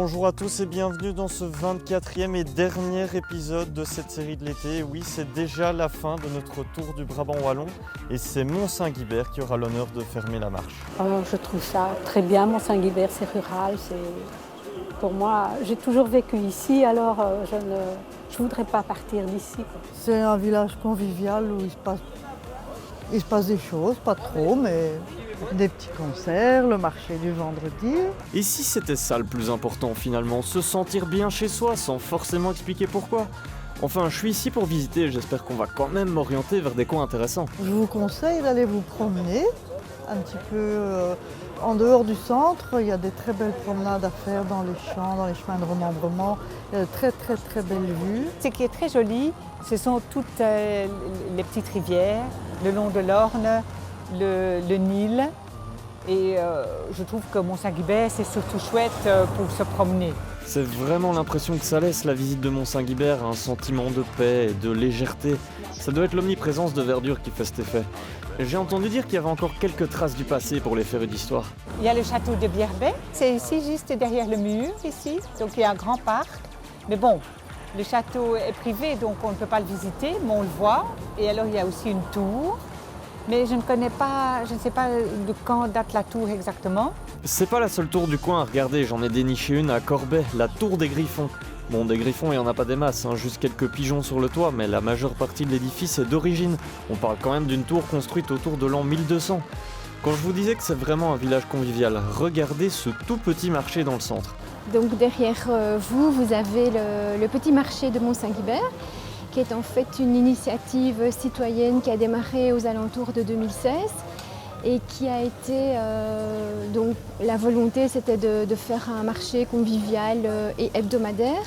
Bonjour à tous et bienvenue dans ce 24e et dernier épisode de cette série de l'été. Oui, c'est déjà la fin de notre tour du Brabant Wallon et c'est Mont-Saint-Guibert qui aura l'honneur de fermer la marche. Je trouve ça très bien, Mont-Saint-Guibert, c'est rural. Pour moi, j'ai toujours vécu ici, alors je ne voudrais pas partir d'ici. C'est un village convivial où il se passe des choses, pas trop, mais des petits concerts, le marché du vendredi. Et si c'était ça le plus important finalement, se sentir bien chez soi sans forcément expliquer pourquoi? Enfin, je suis ici pour visiter et j'espère qu'on va quand même m'orienter vers des coins intéressants. Je vous conseille d'aller vous promener un petit peu en dehors du centre. Il y a des très belles promenades à faire dans les champs, dans les chemins de remembrement. Il y a de très belles vues. Ce qui est très joli, ce sont toutes les petites rivières, le long de l'Orne, le Nil. Et je trouve que Mont-Saint-Guibert, c'est surtout chouette pour se promener. C'est vraiment l'impression que ça laisse la visite de Mont-Saint-Guibert, un sentiment de paix et de légèreté. Ça doit être l'omniprésence de verdure qui fait cet effet. J'ai entendu dire qu'il y avait encore quelques traces du passé pour les férus d'histoire. Il y a le château de Bierbet, c'est ici juste derrière le mur, ici. Donc il y a un grand parc. Mais bon, le château est privé, donc on ne peut pas le visiter, mais on le voit. Et alors il y a aussi une tour. Mais je ne sais pas de quand date la tour exactement. C'est pas la seule tour du coin à regarder, j'en ai déniché une à Corbet, la tour des Griffons. Bon, des griffons, il n'y en a pas des masses, juste quelques pigeons sur le toit, mais la majeure partie de l'édifice est d'origine. On parle quand même d'une tour construite autour de l'an 1200. Quand je vous disais que c'est vraiment un village convivial, regardez ce tout petit marché dans le centre. Donc derrière vous avez le petit marché de Mont-Saint-Guibert, qui est en fait une initiative citoyenne qui a démarré aux alentours de 2016 et qui a été, donc la volonté c'était de faire un marché convivial et hebdomadaire.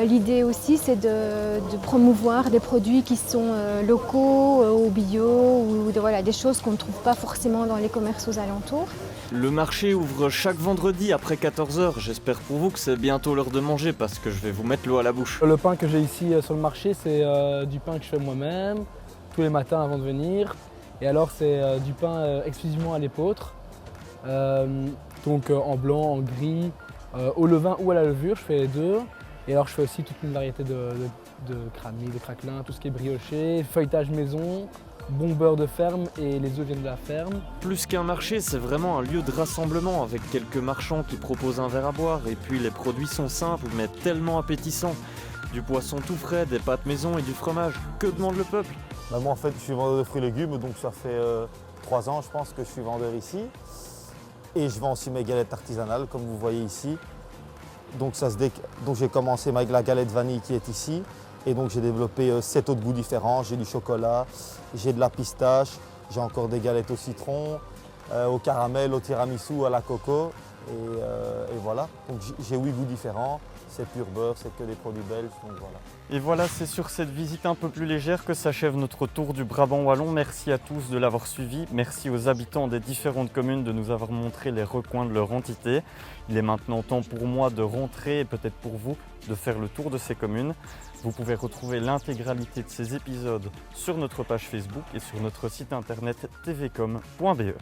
L'idée aussi c'est de promouvoir des produits qui sont locaux, ou bio, ou des choses qu'on ne trouve pas forcément dans les commerces aux alentours. Le marché ouvre chaque vendredi après 14h. J'espère pour vous que c'est bientôt l'heure de manger parce que je vais vous mettre l'eau à la bouche. Le pain que j'ai ici sur le marché, c'est du pain que je fais moi-même, tous les matins avant de venir. Et alors c'est du pain exclusivement à l'épeautre, donc en blanc, en gris, au levain ou à la levure, je fais les deux. Et alors je fais aussi toute une variété de cramis, de craquelins, tout ce qui est brioché, feuilletage maison, bon beurre de ferme et les œufs viennent de la ferme. Plus qu'un marché, c'est vraiment un lieu de rassemblement avec quelques marchands qui proposent un verre à boire. Et puis les produits sont simples mais tellement appétissants. Du poisson tout frais, des pâtes maison et du fromage. Que demande le peuple? Moi en fait je suis vendeur de fruits et légumes, donc ça fait 3 ans je pense que je suis vendeur ici. Et je vends aussi mes galettes artisanales comme vous voyez ici. Donc j'ai commencé avec la galette vanille qui est ici. Et donc j'ai développé 7 autres goûts différents. J'ai du chocolat, j'ai de la pistache, j'ai encore des galettes au citron, au caramel, au tiramisu, à la coco. Et voilà, donc j'ai 8 goûts différents. C'est pur beurre, c'est que des produits belges, donc voilà. Et voilà, c'est sur cette visite un peu plus légère que s'achève notre tour du Brabant Wallon. Merci à tous de l'avoir suivi. Merci aux habitants des différentes communes de nous avoir montré les recoins de leur entité. Il est maintenant temps pour moi de rentrer et peut-être pour vous de faire le tour de ces communes. Vous pouvez retrouver l'intégralité de ces épisodes sur notre page Facebook et sur notre site internet tvcom.be.